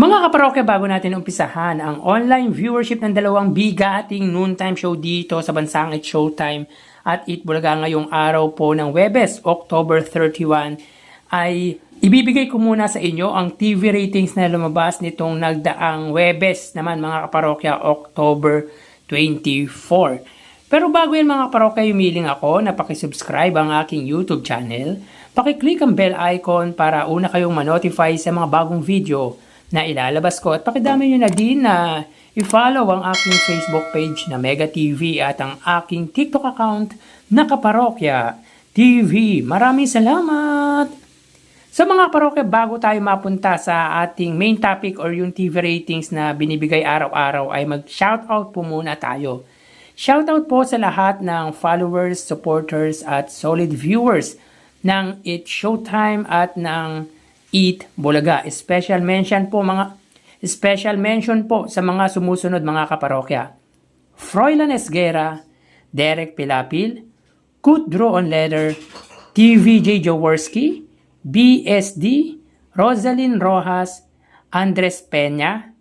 Mga kaparokya, bago natin umpisahan ang online viewership ng dalawang bigating noontime show dito sa bansang It's Showtime at Eat Bulaga ngayong araw po ng Huwebes, October 31, ay ibibigay ko muna sa inyo ang TV ratings na lumabas nitong nagdaang Huwebes naman mga kaparokya, October 24. Pero bago yan mga kaparokya, humiling ako na pakisubscribe ang aking YouTube channel, pakiclick ang bell icon para una kayong manotify sa mga bagong video na ilalabas ko at pakidami nyo na din na i-follow ang aking Facebook page na Mega TV at ang aking TikTok account na Kaparokya TV. Maraming salamat! So mga kaparokya, bago tayo mapunta sa ating main topic or yung TV ratings na binibigay araw-araw ay mag-shoutout po muna tayo. Shoutout po sa lahat ng followers, supporters at solid viewers ng It's Showtime at ng Eat Bulaga. Special mention po sa mga sumusunod mga kaparokya. Froilan Esguera, Derek Pilapil, Kutdro on Leather, TVJ Jaworski, BSD, Rosalyn Rojas, Andres Peña,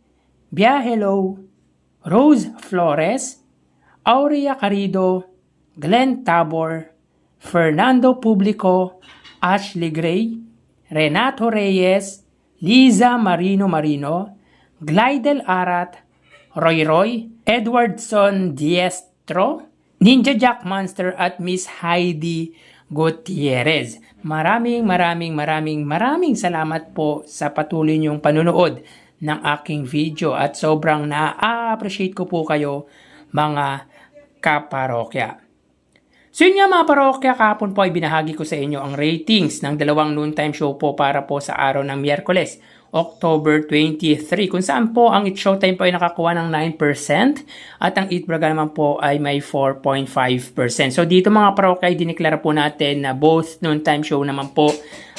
Biahelo, Rose Flores, Aurea Carido, Glenn Tabor, Fernando Publico, Ashley Gray, Renato Reyes, Liza Marino, Glidel Arat, Roy, Edwardson Diestro, Ninja Jack Monster at Miss Heidi Gutierrez. Maraming salamat po sa patuloy niyong panunood ng aking video at sobrang na-appreciate ko po kayo mga kaparokya. So yun nga mga parokya, kahapon po ay binahagi ko sa inyo ang ratings ng dalawang noontime show po para po sa araw ng Miyerkules, October 23, kung saan po ang It's Showtime po ay nakakuha ng 9% at ang Eat Bulaga naman po ay may 4.5%. So dito mga parokya, dineklara po natin na both noontime show naman po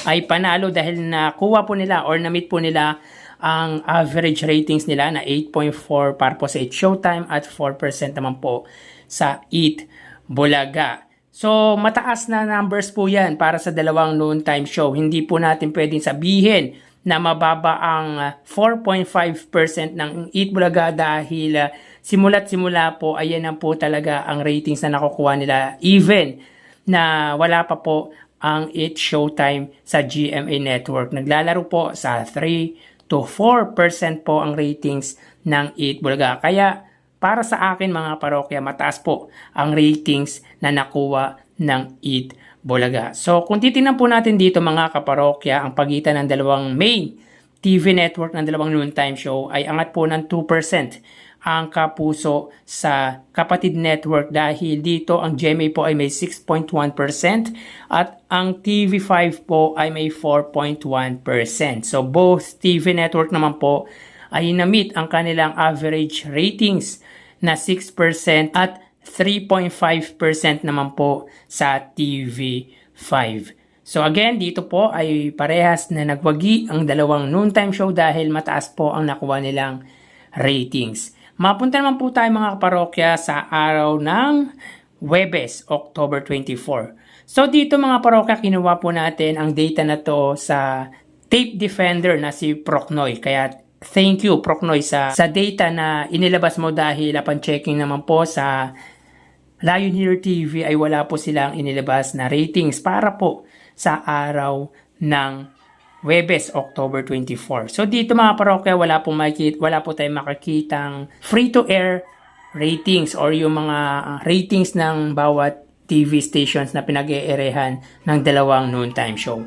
ay panalo dahil nakuha po nila or na-meet po nila ang average ratings nila na 8.4 para po sa It's Showtime at 4% naman po sa Eat Bulaga. So, mataas na numbers po yan para sa dalawang noontime show. Hindi po natin pwedeng sabihin na mababa ang 4.5% ng Eat Bulaga dahil simula't simula po, ayan na po talaga ang ratings na nakukuha nila even na wala pa po ang It's Showtime sa GMA Network. Naglalaro po sa 3 to 4% po ang ratings ng Eat Bulaga. Kaya, para sa akin mga parokya, mataas po ang ratings na nakuha ng Eat Bulaga. So kung titingnan po natin dito mga kaparokya, ang pagitan ng dalawang main TV network ng dalawang noontime show ay angat po ng 2% ang kapuso sa kapatid network dahil dito ang GMA po ay may 6.1% at ang TV5 po ay may 4.1%. So both TV network naman po ay na-meet ang kanilang average ratings na 6% at 3.5% naman po sa TV5. So again, dito po ay parehas na nagwagi ang dalawang noontime show dahil mataas po ang nakuha nilang ratings. Mapunta naman po tayo mga kaparokya sa araw ng Huwebes, October 24. So dito mga parokya, kinuha po natin ang data na to sa tape defender na si Procnoy. Kaya thank you Procnoy sa data na inilabas mo dahil upon checking naman po sa Lionhear TV ay wala po silang inilabas na ratings para po sa araw ng Huwebes, October 24. So dito mga parokya, wala po tayong makikitang free-to-air ratings or yung mga ratings ng bawat TV stations na pinag-eerehan ng dalawang noontime show.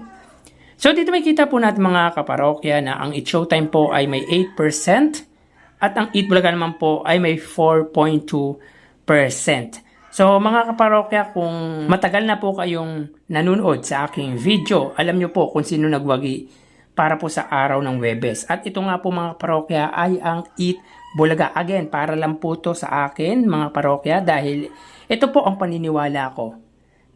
So dito may kita po natin mga kaparokya na ang It's Showtime po ay may 8% at ang Eat Bulaga naman po ay may 4.2%. So mga kaparokya, kung matagal na po kayong nanonood sa aking video, alam nyo po kung sino nagwagi para po sa araw ng Huwebes. At ito nga po mga parokya ay ang Eat Bulaga. Again, para lang po to sa akin mga parokya dahil ito po ang paniniwala ko.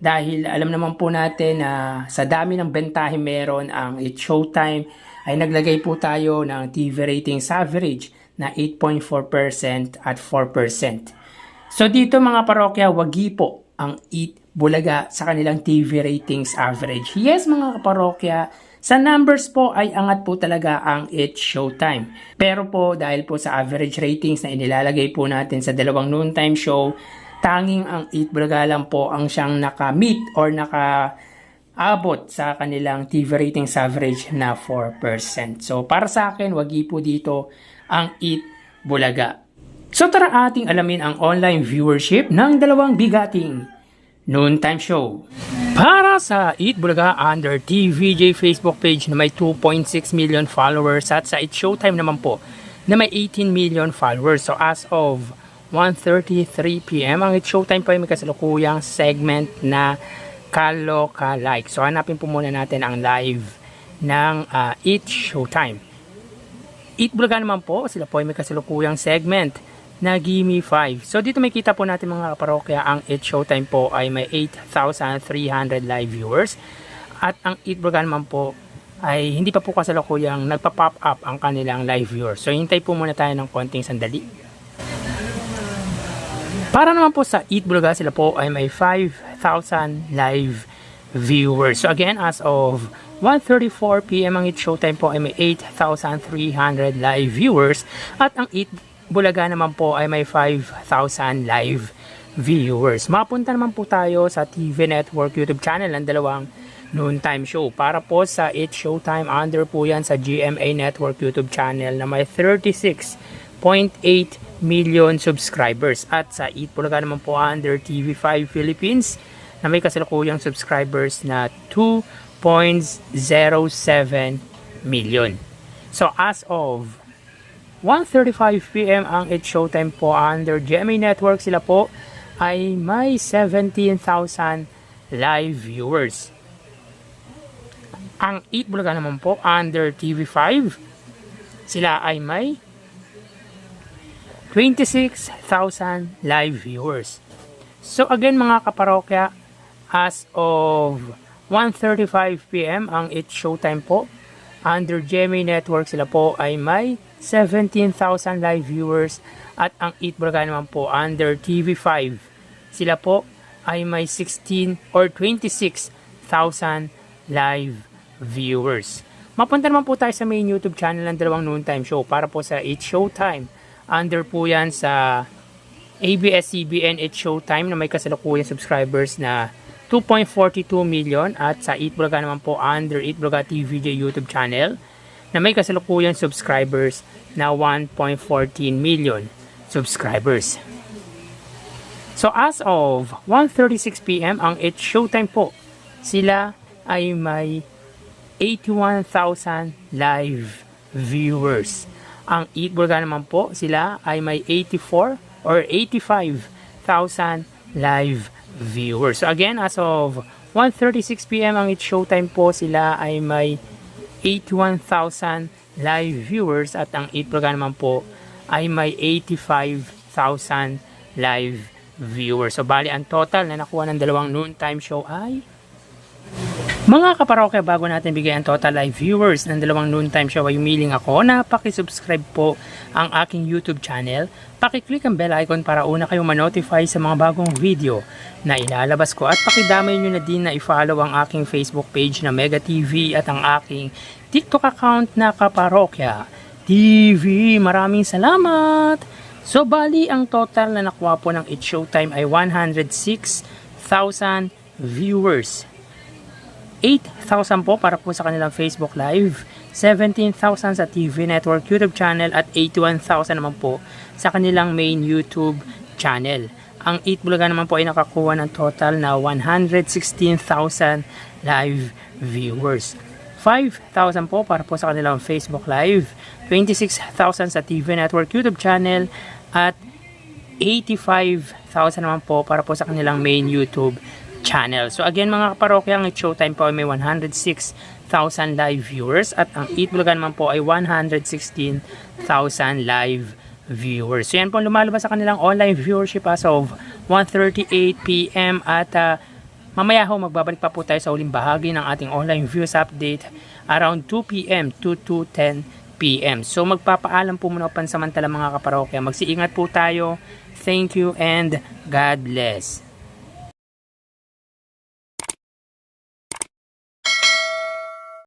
Dahil alam naman po natin na sa dami ng bentahe meron ang It's Showtime ay naglagay po tayo ng TV ratings average na 8.4% at 4%. So dito mga parokya, wagi po ang Eat Bulaga sa kanilang TV ratings average. Yes mga kaparokya, Sa numbers po ay angat po talaga ang It's Showtime. Pero po dahil po sa average ratings na inilalagay po natin sa dalawang noontime show, tanging ang Eat Bulaga lang po ang siyang naka-meet or naka-abot sa kanilang TV ratings average na 4%. So para sa akin, wagi po dito ang Eat Bulaga. So tara ating alamin ang online viewership ng dalawang bigating noontime show. Para sa Eat Bulaga under TVJ Facebook page na may 2.6 million followers at sa It's Showtime naman po na may 18 million followers. So as of 1:33 PM, ang It's Showtime po ay may kasalukuyang segment na Kaloka-like. So hanapin po muna natin ang live ng It's Showtime. Eat Bulaga naman po, sila po ay may kasalukuyang segment na Gimme 5. So dito may kita po natin mga kaparokya, ang It's Showtime po ay may 8,300 live viewers at ang Eat Bulaga naman po ay hindi pa po kasalukuyang nagpa-pop up ang kanilang live viewers. So hintay po muna tayo ng konting sandali. Para naman po sa Eat Bulaga, sila po ay may 5,000 live viewers. So again, as of 1:34 PM, ang It's Showtime po ay may 8,300 live viewers at ang Eat Bulaga naman po ay may 5,000 live viewers. Mapunta naman po tayo sa TV Network YouTube channel ng dalawang noontime show. Para po sa It's Showtime, under po yan sa GMA Network YouTube channel na may 36.8 million subscribers. At sa Eat Bulaga naman po under TV5 Philippines na may kasalukuyang subscribers na 2.07 million. So as of 1:35 PM, ang It's Showtime po under GMA Network, sila po ay may 17,000 live viewers. Ang Eat Bulaga naman po under TV5, sila ay may 26,000 live viewers. So again mga kaparokya, as of 1:35 PM, ang It's Showtime po under GMA Network, sila po ay may 17,000 live viewers at ang Eat Bulaga naman po under TV5, sila po ay may 16 or 26,000 live viewers. Mapunta naman po tayo sa main YouTube channel ng dalawang noontime show. Para po sa It's Showtime, under po yan sa ABS-CBN It's Showtime na may kasalukuyang subscribers na 2.42 million at sa Eat Bulaga naman po under Eat Bulaga TVJ YouTube channel na may kasalukuyang subscribers na 1.14 million subscribers. So as of 1:36 PM, ang It's Showtime po, sila ay may 81,000 live viewers. Ang Eat Bulaga naman po, sila ay may 84 or 85,000 live viewers. So again, as of 1:36 PM, ang It's Showtime po, sila ay may 81,000 live viewers at ang Eat Bulaga naman po ay may 85,000 live viewers. So bali ang total na nakuha ng dalawang noontime show ay, mga kaparokya, bago natin bigay ang total live viewers ng dalawang noontime show, ay humiling ako na pakisubscribe po ang aking YouTube channel. Pakiclick ang bell icon para una kayong ma-notify sa mga bagong video na ilalabas ko. At pakidamay nyo na din na i-follow ang aking Facebook page na Mega TV at ang aking TikTok account na Kaparokya TV. Maraming salamat! So bali ang total na nakuha po ng It's Showtime ay 106,000 viewers. 8,000 po para po sa kanilang Facebook Live, 17,000 sa TV Network YouTube channel at 81,000 naman po sa kanilang main YouTube channel. Ang Eat Bulaga naman po ay nakakuha ng total na 116,000 live viewers. 5,000 po para po sa kanilang Facebook Live, 26,000 sa TV Network YouTube channel at 85,000 naman po para po sa kanilang main YouTube channel. So again mga kaparokya, ang It's Showtime po ay may 106,000 live viewers at ang Eat Bulaga naman po ay 116,000 live viewers. So yan po lumalabas sa kanilang online viewership as of 1:38 PM at mamaya ho magbabalik pa po tayo sa uling bahagi ng ating online views update around 2 PM to 2:10 PM. So magpapaalam po muna pansamantala mga kaparokya. Magsiingat po tayo. Thank you and God bless.